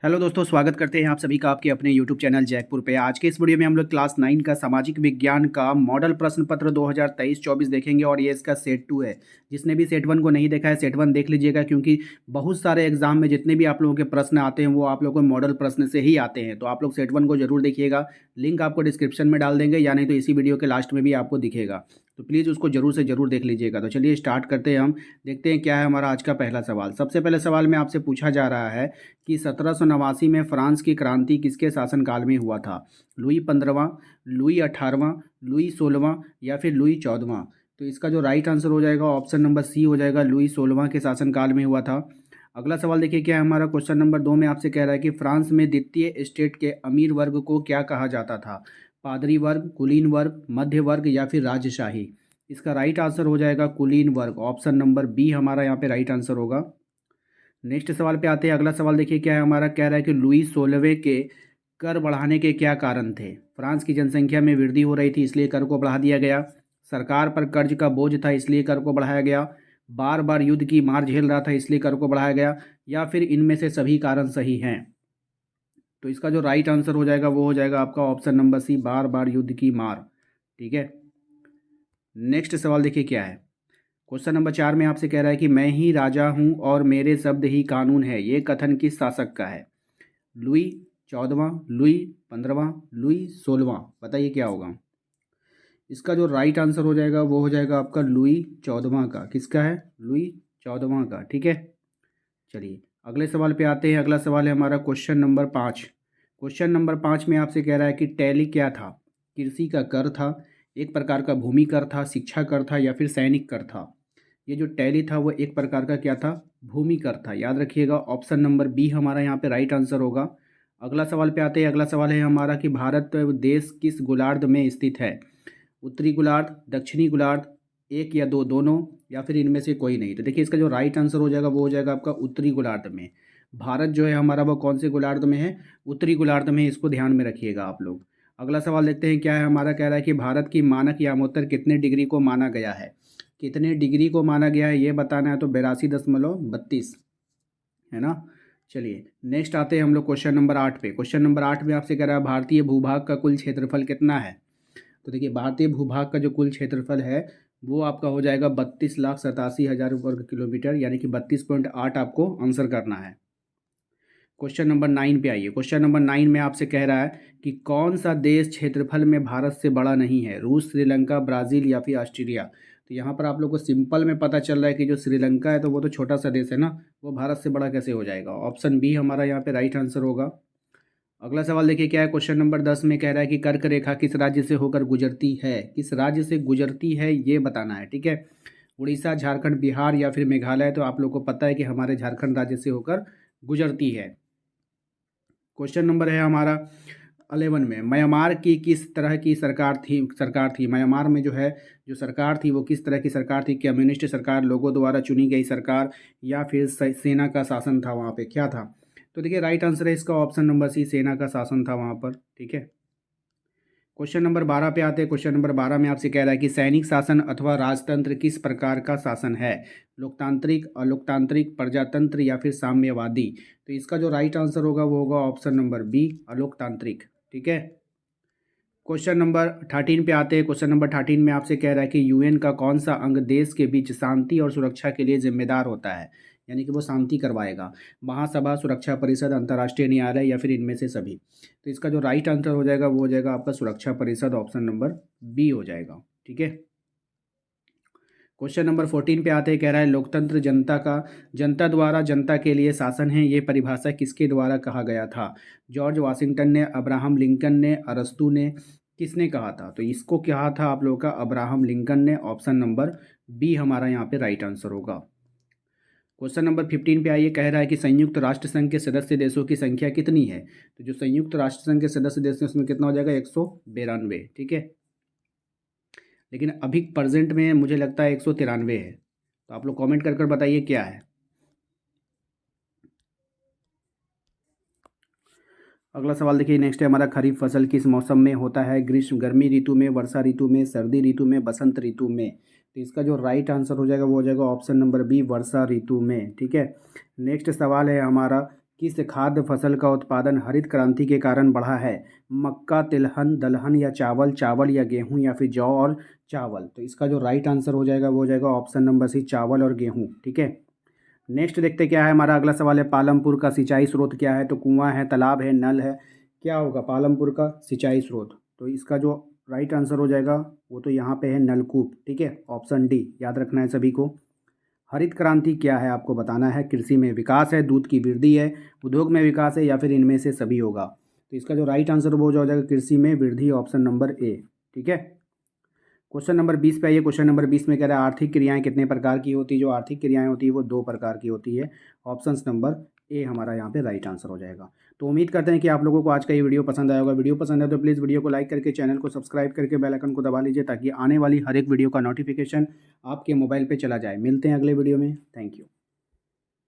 Hello दोस्तों, स्वागत करते हैं आप सभी का आपके अपने यूट्यूब चैनल जैकपुर पे। आज के इस वीडियो में हम लोग क्लास 9 का सामाजिक विज्ञान का मॉडल प्रश्न पत्र 2023-24 देखेंगे और ये इसका सेट 2 है। जिसने भी सेट 1 को नहीं देखा है सेट 1 देख लीजिएगा, क्योंकि बहुत सारे एग्जाम में जितने भी आप लोगों के प्रश्न आते हैं वो आप लोगों को मॉडल प्रश्न से ही आते हैं। तो आप लोग सेट 1 को जरूर देखिएगा। लिंक आपको डिस्क्रिप्शन में डाल देंगे या नहीं तो इसी वीडियो के लास्ट में भी आपको दिखेगा, तो प्लीज़ उसको जरूर से जरूर देख लीजिएगा। तो चलिए स्टार्ट करते हैं। हम देखते हैं क्या है हमारा आज का पहला सवाल। सबसे पहले सवाल में आपसे पूछा जा रहा है कि 1789 में फ्रांस की क्रांति किसके शासनकाल में हुआ था? लुई 15वां, लुई 18वां, लुई 16वां या फिर लुई 14वां? तो इसका जो राइट आंसर हो जाएगा ऑप्शन नंबर सी हो जाएगा, लुई 16वां के शासनकाल में हुआ था। अगला सवाल देखिए क्या है हमारा। क्वेश्चन नंबर 2 में आपसे कह रहा है कि फ्रांस में द्वितीय स्टेट के अमीर वर्ग को क्या कहा जाता था? पादरी वर्ग, कुलीन वर्ग, मध्य वर्ग या फिर राजशाही? इसका राइट आंसर हो जाएगा कुलीन वर्ग। ऑप्शन नंबर बी हमारा यहाँ पे राइट आंसर होगा। नेक्स्ट सवाल पे आते हैं। अगला सवाल देखिए क्या है हमारा। कह रहा है कि लुई 16वें के कर बढ़ाने के क्या कारण थे? फ्रांस की जनसंख्या में वृद्धि हो रही थी इसलिए कर को बढ़ा दिया गया, सरकार पर कर्ज का बोझ था इसलिए कर को बढ़ाया गया, बार बार युद्ध की मार झेल रहा था इसलिए कर को बढ़ाया गया, या फिर इनमें से सभी कारण सही हैं? तो इसका जो राइट आंसर हो जाएगा वो हो जाएगा आपका ऑप्शन नंबर सी, बार बार युद्ध की मार। ठीक है। नेक्स्ट सवाल देखिए क्या है। क्वेश्चन नंबर 4 में आपसे कह रहा है कि मैं ही राजा हूं और मेरे शब्द ही कानून है, ये कथन किस शासक का है? लुई 14वां, लुई 15वां, लुई 16वां? बताइए क्या होगा। इसका जो राइट आंसर हो जाएगा वो हो जाएगा आपका लुई 14वां का। किसका है? लुई 14वां का। ठीक है। चलिए अगले सवाल पे आते हैं। अगला सवाल है हमारा क्वेश्चन नंबर 5। क्वेश्चन नंबर 5 में आपसे कह रहा है कि टैली क्या था? कृषि का कर था, एक प्रकार का भूमि कर था, शिक्षा कर था या फिर सैनिक कर था? ये जो टैली था वो एक प्रकार का क्या था? भूमि कर था। याद रखिएगा ऑप्शन नंबर बी हमारा यहाँ पे राइट आंसर होगा। अगला सवाल पे आते हैं। अगला सवाल है हमारा कि भारत देश किस गोलार्ध में स्थित है? उत्तरी गोलार्ध, दक्षिणी गोलार्ध, एक या दो, दोनों, या फिर इनमें से कोई नहीं? तो देखिए इसका जो राइट आंसर हो जाएगा वो हो जाएगा आपका उत्तरी गोलार्ध में। भारत जो है हमारा वो कौन से गोलार्ध में है? उत्तरी गोलार्ध में। इसको ध्यान में रखिएगा आप लोग। अगला सवाल देखते हैं क्या है हमारा। कह रहा है कि भारत की मानक यामोत्तर कितने डिग्री को माना गया है? कितने डिग्री को माना गया है ये बताना है। तो 82.32 है ना। चलिए नेक्स्ट आते हैं हम लोग क्वेश्चन नंबर 8 पे। क्वेश्चन नंबर 8 में आपसे कह रहा है भारतीय भूभाग का कुल क्षेत्रफल कितना है? तो देखिए भारतीय भूभाग का जो कुल क्षेत्रफल है वो आपका हो जाएगा 32,87,000 वर्ग किलोमीटर, यानी कि 32.8 आपको आंसर करना है। क्वेश्चन नंबर 9 पे आइए। क्वेश्चन नंबर 9 में आपसे कह रहा है कि कौन सा देश क्षेत्रफल में भारत से बड़ा नहीं है? रूस, श्रीलंका, ब्राज़ील या फिर ऑस्ट्रेलिया? तो यहाँ पर आप लोग को सिंपल में पता चल रहा है कि जो श्रीलंका है तो वो तो छोटा सा देश है ना, वो भारत से बड़ा कैसे हो जाएगा? ऑप्शन बी हमारा यहाँ पे राइट आंसर होगा। अगला सवाल देखिए क्या है। क्वेश्चन नंबर 10 में कह रहा है कि कर्क रेखा किस राज्य से होकर गुजरती है? किस राज्य से गुजरती है ये बताना है। ठीक है। उड़ीसा, झारखंड, बिहार या फिर मेघालय? तो आप लोग को पता है कि हमारे झारखंड राज्य से होकर गुजरती है। क्वेश्चन नंबर है हमारा 11 में, म्यांमार की किस तरह की सरकार थी? म्यांमार में जो है जो सरकार थी वो किस तरह की सरकार थी? कम्युनिस्ट सरकार, लोगों द्वारा चुनी गई सरकार, या फिर सेना का शासन था वहाँ पे? क्या था? तो देखिए राइट आंसर है इसका ऑप्शन नंबर सी, सेना का शासन था वहाँ पर। ठीक है। क्वेश्चन नंबर 12 पे आते हैं। क्वेश्चन नंबर 12 में आपसे कह रहा है कि सैनिक शासन अथवा राजतंत्र किस प्रकार का शासन है? लोकतांत्रिक, अलोकतांत्रिक, प्रजातंत्र या फिर साम्यवादी? तो इसका जो राइट आंसर होगा वो होगा ऑप्शन नंबर बी, अलोकतांत्रिक। ठीक है। क्वेश्चन नंबर 13 पे आते हैं। क्वेश्चन नंबर 13 में आपसे कह रहा है कि यूएन का कौन सा अंग देश के बीच शांति और सुरक्षा के लिए जिम्मेदार होता है? यानी कि वो शांति करवाएगा। महासभा, सुरक्षा परिषद, अंतर्राष्ट्रीय न्यायालय या फिर इनमें से सभी? तो इसका जो राइट आंसर हो जाएगा वो हो जाएगा आपका सुरक्षा परिषद। ऑप्शन नंबर बी हो जाएगा। ठीक है। क्वेश्चन नंबर 14 पे आते हैं। कह रहा है लोकतंत्र जनता द्वारा जनता के लिए शासन है, ये परिभाषा किसके द्वारा कहा गया था? जॉर्ज वाशिंगटन ने, अब्राहम लिंकन ने, अरस्तू ने? किसने कहा था? तो इसको कहा था आप लोगों का अब्राहम लिंकन ने। ऑप्शन नंबर बी हमारा यहाँ पे राइट आंसर होगा। क्वेश्चन नंबर 15 पे आइए। कह रहा है कि संयुक्त राष्ट्र संघ के सदस्य देशों की संख्या कितनी है? तो जो संयुक्त राष्ट्र संघ के सदस्य देश हैं उसमें कितना हो जाएगा? 192। ठीक है। लेकिन अभी प्रेजेंट में मुझे लगता है 193 है। तो आप लोग कमेंट कर कर बताइए क्या है। अगला सवाल देखिए नेक्स्ट है हमारा, खरीफ फसल किस मौसम में होता है? ग्रीष्म, गर्मी ऋतु में, वर्षा ऋतु में, सर्दी ऋतु में, बसंत ऋतु में? तो इसका जो राइट आंसर हो जाएगा वो हो जाएगा ऑप्शन नंबर बी, वर्षा ऋतु में। ठीक है। नेक्स्ट सवाल है हमारा किस खाद्य फसल का उत्पादन हरित क्रांति के कारण बढ़ा है? मक्का, तिलहन, दलहन या चावल, चावल या गेहूं या फिर जौ और चावल। तो इसका जो राइट आंसर हो जाएगा वो हो जाएगा ऑप्शन नंबर सी, चावल और गेहूं। ठीक है, नेक्स्ट देखते क्या है। हमारा अगला सवाल है, पालमपुर का सिंचाई स्रोत क्या है? तो कुआं है, तालाब है, नल है, क्या होगा पालमपुर का सिंचाई स्रोत? तो इसका जो राइट आंसर हो जाएगा वो तो यहाँ पे है नलकूप। ठीक है, ऑप्शन डी याद रखना है सभी को। हरित क्रांति क्या है आपको बताना है। कृषि में विकास है, दूध की वृद्धि है, उद्योग में विकास है या फिर इनमें से सभी होगा। तो इसका जो राइट आंसर वो हो जाएगा कृषि में वृद्धि, ऑप्शन नंबर ए। ठीक है, क्वेश्चन नंबर 20 पे आइए। क्वेश्चन नंबर 20 में कह रहा है आर्थिक क्रियाएं कितने प्रकार की होती है? जो आर्थिक क्रियाएं होती है वो 2 प्रकार की होती है। ऑप्शन नंबर ए हमारा यहाँ पे राइट आंसर हो जाएगा। तो उम्मीद करते हैं कि आप लोगों को आज का ये वीडियो पसंद आया होगा। वीडियो पसंद है तो प्लीज़ वीडियो को लाइक करके चैनल को सब्सक्राइब करके बेल आइकन को दबा लीजिए ताकि आने वाली हर एक वीडियो का नोटिफिकेशन आपके मोबाइल पर चला जाए। मिलते हैं अगले वीडियो में। Thank you.